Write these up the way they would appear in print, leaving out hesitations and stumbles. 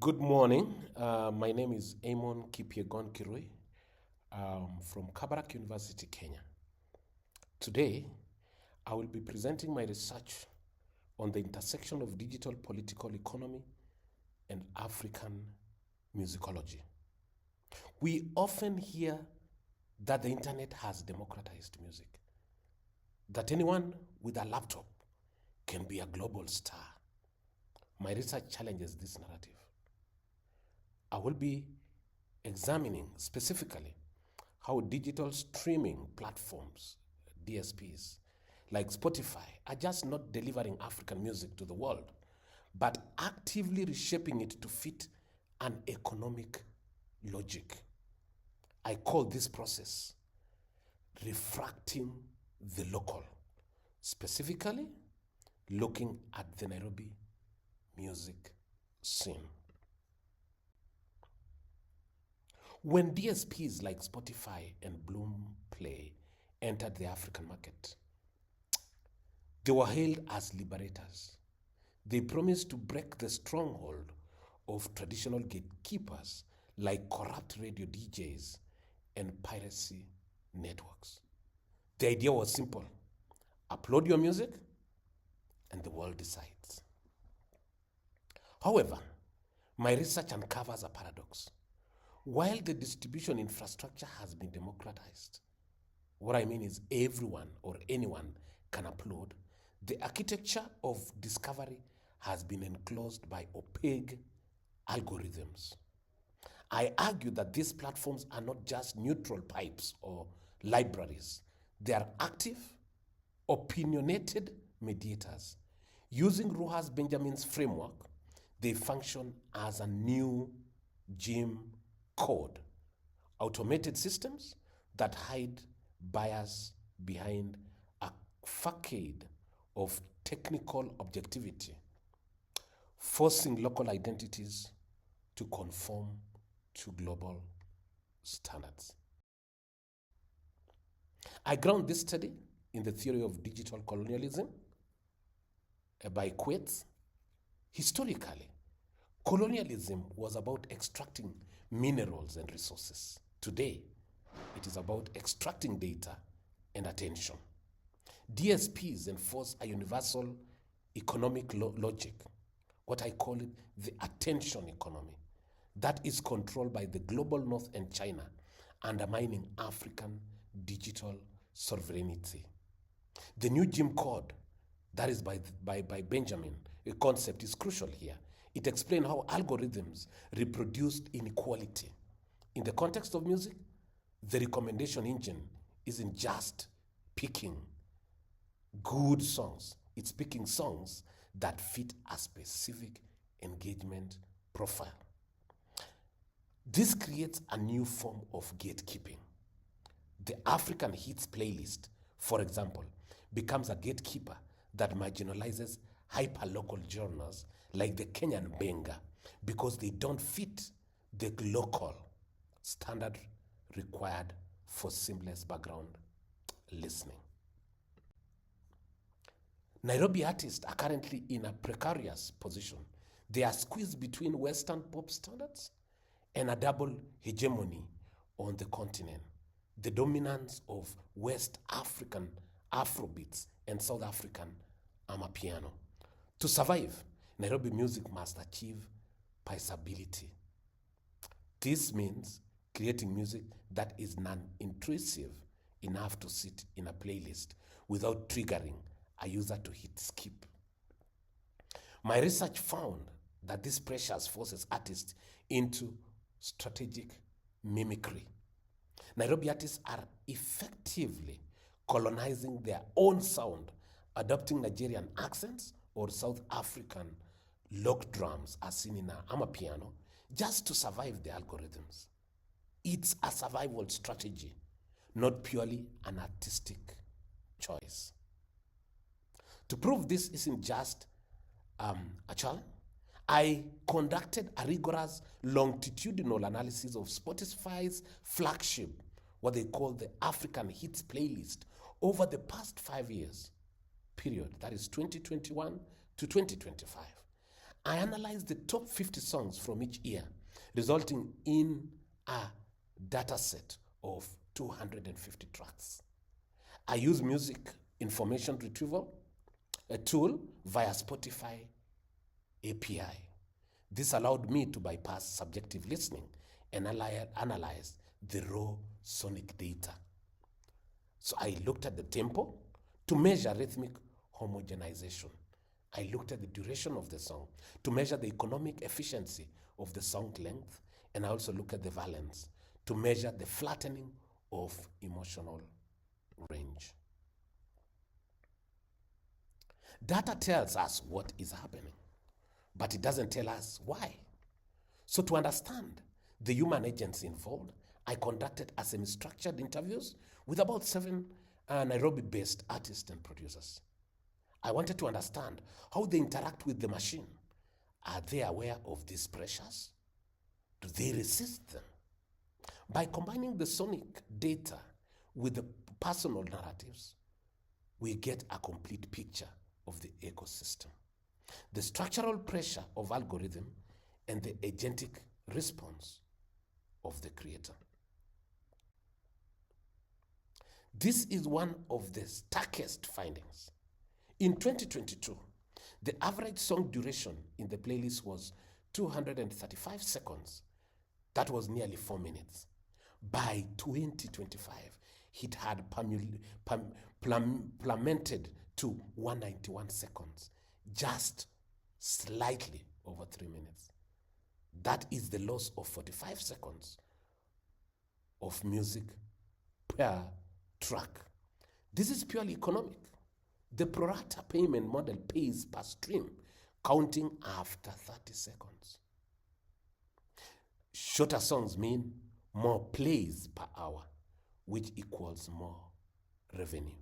Good morning. My name is Amon Kipyegon Kirui from Kabarak University, Kenya. Today, I will be presenting my research on the intersection of digital political economy and African musicology. We often hear that the internet has democratized music, that anyone with a laptop can be a global star. My research challenges this narrative. I will be examining specifically how digital streaming platforms, DSPs, like Spotify, are just not delivering African music to the world, but actively reshaping it to fit an economic logic. I call this process refracting the local, specifically looking at the Nairobi music scene. When DSPs like Spotify and Bloomplay entered the African market, they were hailed as liberators. They promised to break the stronghold of traditional gatekeepers like corrupt radio DJs and piracy networks. The idea was simple: upload your music and the world decides. However, my research uncovers a paradox. While the distribution infrastructure has been democratized, what I mean is everyone or anyone can upload, the architecture of discovery has been enclosed by opaque algorithms. I argue that these platforms are not just neutral pipes or libraries. They are active, opinionated mediators. Using Rojas Benjamin's framework, they function as a new gym code, automated systems that hide bias behind a facade of technical objectivity, forcing local identities to conform to global standards. I ground this study in the theory of digital colonialism by Quates. Historically, colonialism was about extracting minerals and resources. Today, it is about extracting data and attention. DSPs enforce a universal economic logic, what I call it the attention economy, that is controlled by the global north and China, undermining African digital sovereignty. The new Jim Code, that is by Benjamin, a concept is crucial here. It explains how algorithms reproduced inequality. In the context of music, the recommendation engine isn't just picking good songs. It's picking songs that fit a specific engagement profile. This creates a new form of gatekeeping. The African Hits playlist, for example, becomes a gatekeeper that marginalizes hyperlocal genres like the Kenyan benga because they don't fit the local standard required for seamless background listening. Nairobi artists are currently in a precarious position. They are squeezed between Western pop standards and a double hegemony on the continent. The dominance of West African Afrobeats and South African Amapiano. To survive, Nairobi music must achieve paisability. This means creating music that is non-intrusive enough to sit in a playlist without triggering a user to hit skip. My research found that this pressure forces artists into strategic mimicry. Nairobi artists are effectively colonizing their own sound, adopting Nigerian accents or South African locked drums as seen in Amapiano, just to survive the algorithms. It's a survival strategy, not purely an artistic choice. To prove this isn't just a challenge, I conducted a rigorous longitudinal analysis of Spotify's flagship, what they call the African Hits playlist, over the past 5 years period, that is 2021 to 2025. I analyzed the top 50 songs from each year, resulting in a data set of 250 tracks. I use music information retrieval, a tool via Spotify API. This allowed me to bypass subjective listening and analyze the raw sonic data. So I looked at the tempo to measure rhythmic homogenization. I looked at the duration of the song to measure the economic efficiency of the song length, and I also look at the valence to measure the flattening of emotional range. Data tells us what is happening, but it doesn't tell us why. So to understand the human agents involved, I conducted a semi-structured interviews with about 7 Nairobi-based artists and producers. I wanted to understand how they interact with the machine. Are they aware of these pressures? Do they resist them? By combining the sonic data with the personal narratives, we get a complete picture of the ecosystem, the structural pressure of algorithm, and the agentic response of the creator. This is one of the starkest findings. In 2022, the average song duration in the playlist was 235 seconds. That was nearly 4 minutes. By 2025, it had plummeted to 191 seconds, just slightly over 3 minutes. That is the loss of 45 seconds of music per track. This is purely economic. The pro rata payment model pays per stream, counting after 30 seconds. Shorter songs mean more plays per hour, which equals more revenue.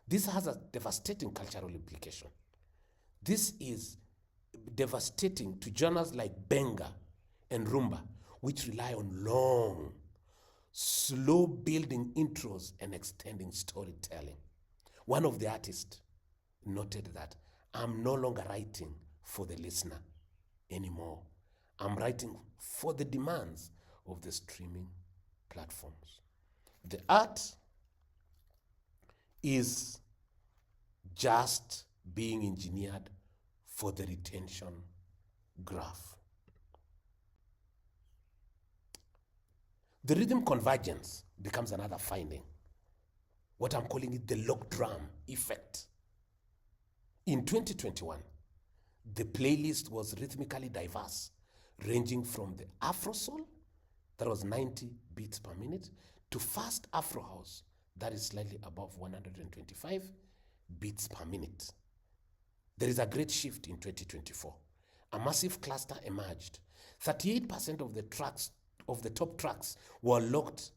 This has a devastating cultural implication. This is devastating to genres like Benga and Rumba, which rely on long, slow building intros and extending storytelling. One of the artists noted that I'm no longer writing for the listener anymore. I'm writing for the demands of the streaming platforms. The art is just being engineered for the retention graph. The rhythm convergence becomes another finding. What I'm calling it the log drum effect. In 2021, the playlist was rhythmically diverse, ranging from the Afro Soul, that was 90 beats per minute, to fast Afro House, that is slightly above 125 beats per minute. There is a great shift in 2024. A massive cluster emerged. 38% of the top tracks were locked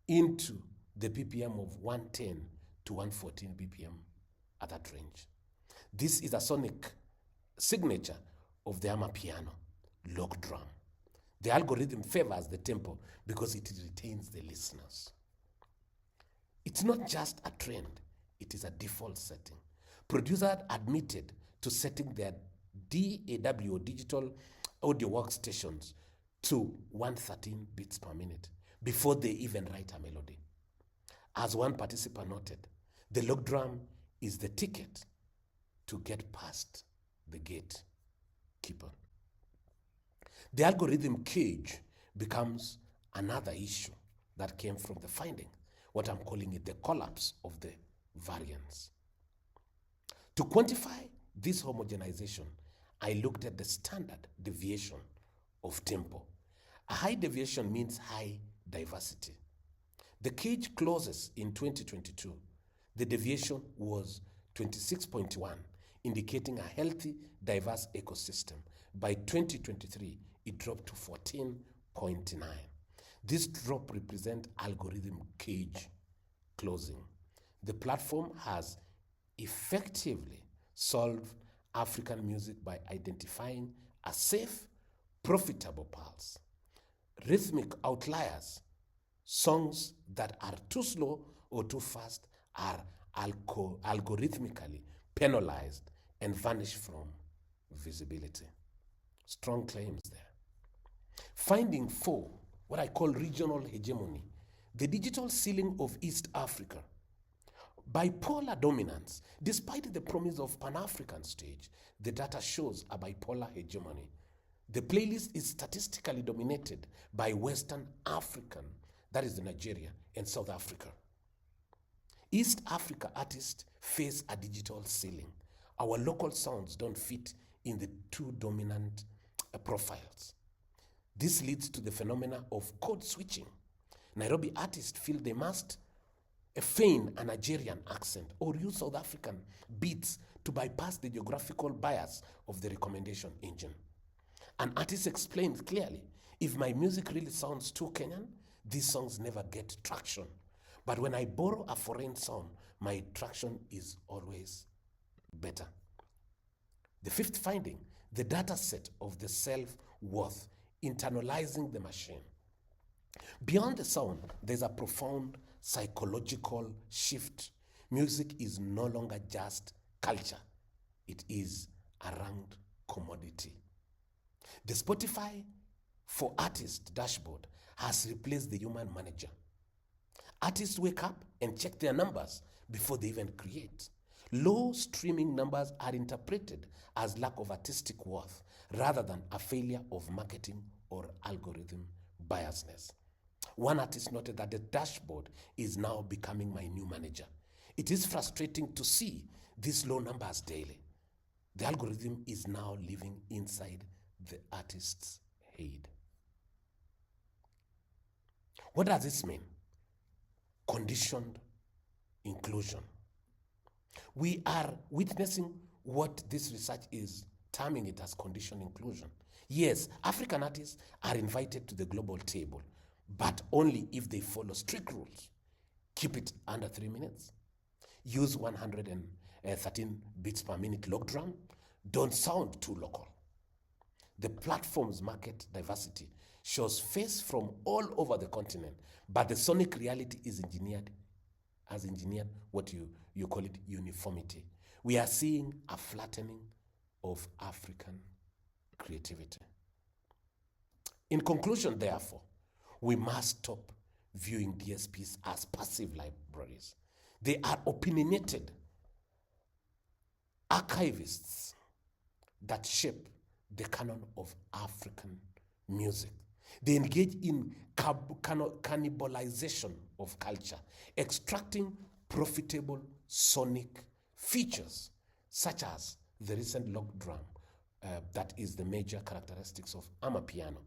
into the BPM of 110 to 114 BPM at that range. This is a sonic signature of the Amapiano log drum. The algorithm favors the tempo because it retains the listeners. It's not just a trend, it is a default setting. Producers admitted to setting their DAW, digital audio workstations, to 113 beats per minute before they even write a melody. As one participant noted, the log drum is the ticket to get past the gatekeeper. The algorithm cage becomes another issue that came from the finding, what I'm calling it the collapse of the variance. To quantify this homogenization, I looked at the standard deviation of tempo. A high deviation means high diversity. The cage closes in 2022. The deviation was 26.1, indicating a healthy, diverse ecosystem. By 2023, it dropped to 14.9. This drop represents algorithm cage closing. The platform has effectively solved African music by identifying a safe, profitable pulse. Rhythmic outliers, songs that are too slow or too fast, are algorithmically penalized and vanish from visibility. Strong claims there. Finding 4, what I call regional hegemony, the digital ceiling of East Africa. Bipolar dominance. Despite the promise of Pan-African stage, the data shows a bipolar hegemony. The playlist is statistically dominated by Western African, that is Nigeria and South Africa. East Africa artists face a digital ceiling. Our local sounds don't fit in the 2 dominant profiles. This leads to the phenomena of code switching. Nairobi artists feel they must feign a Nigerian accent or use South African beats to bypass the geographical bias of the recommendation engine. An artist explains clearly, if my music really sounds too Kenyan, these songs never get traction. But when I borrow a foreign song, my traction is always better. The 5th finding, the data set of the self-worth, internalizing the machine. Beyond the sound, there's a profound psychological shift. Music is no longer just culture. It is a ranked commodity. The Spotify for Artists dashboard has replaced the human manager. Artists wake up and check their numbers before they even create. Low streaming numbers are interpreted as lack of artistic worth rather than a failure of marketing or algorithm biasness. One artist noted that the dashboard is now becoming my new manager. It is frustrating to see these low numbers daily. The algorithm is now living inside the artist's head. What does this mean? Conditioned inclusion. We are witnessing what this research is terming it as conditioned inclusion. Yes, African artists are invited to the global table, but only if they follow strict rules. Keep it under 3 minutes. Use 113 beats per minute log drum. Don't sound too local. The platform's market diversity shows face from all over the continent, but the sonic reality is engineered what you call it uniformity. We are seeing a flattening of African creativity. In conclusion, therefore, we must stop viewing DSPs as passive libraries. They are opinionated archivists that shape the canon of African music. They engage in cannibalization of culture, extracting profitable sonic features, such as the recent log drum, that is the major characteristics of amapiano,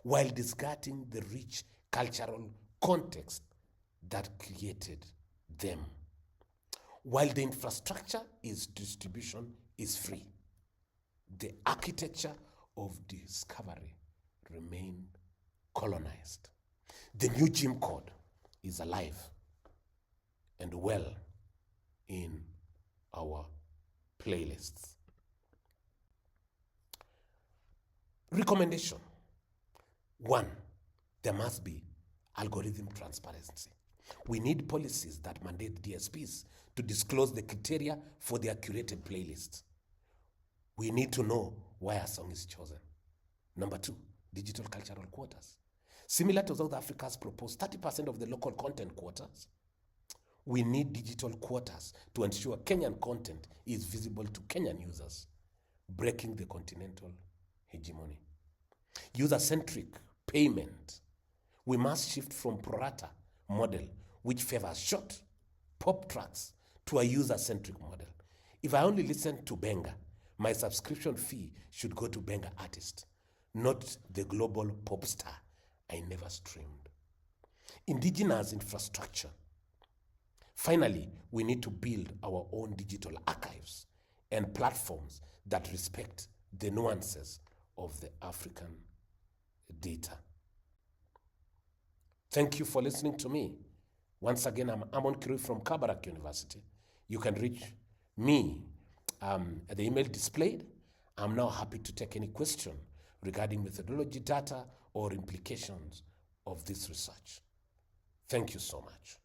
while discarding the rich cultural context that created them. While the infrastructure is distribution is free, the architecture of discovery remained colonized. The new Jim Code is alive and well in our playlists. Recommendation. 1, there must be algorithm transparency. We need policies that mandate DSPs to disclose the criteria for their curated playlists. We need to know why a song is chosen. Number 2, digital cultural quotas. Similar to South Africa's proposed 30% of the local content quotas, we need digital quotas to ensure Kenyan content is visible to Kenyan users, breaking the continental hegemony. User-centric payment. We must shift from pro rata model, which favors short pop tracks, to a user-centric model. If I only listen to Benga, my subscription fee should go to Benga artist, not the global pop star I never streamed. Indigenous infrastructure. Finally, we need to build our own digital archives and platforms that respect the nuances of the African data. Thank you for listening to me. Once again, I'm Amon Kirui from Kabarak University. You can reach me at the email displayed. I'm now happy to take any question regarding methodology, data, or implications of this research. Thank you so much.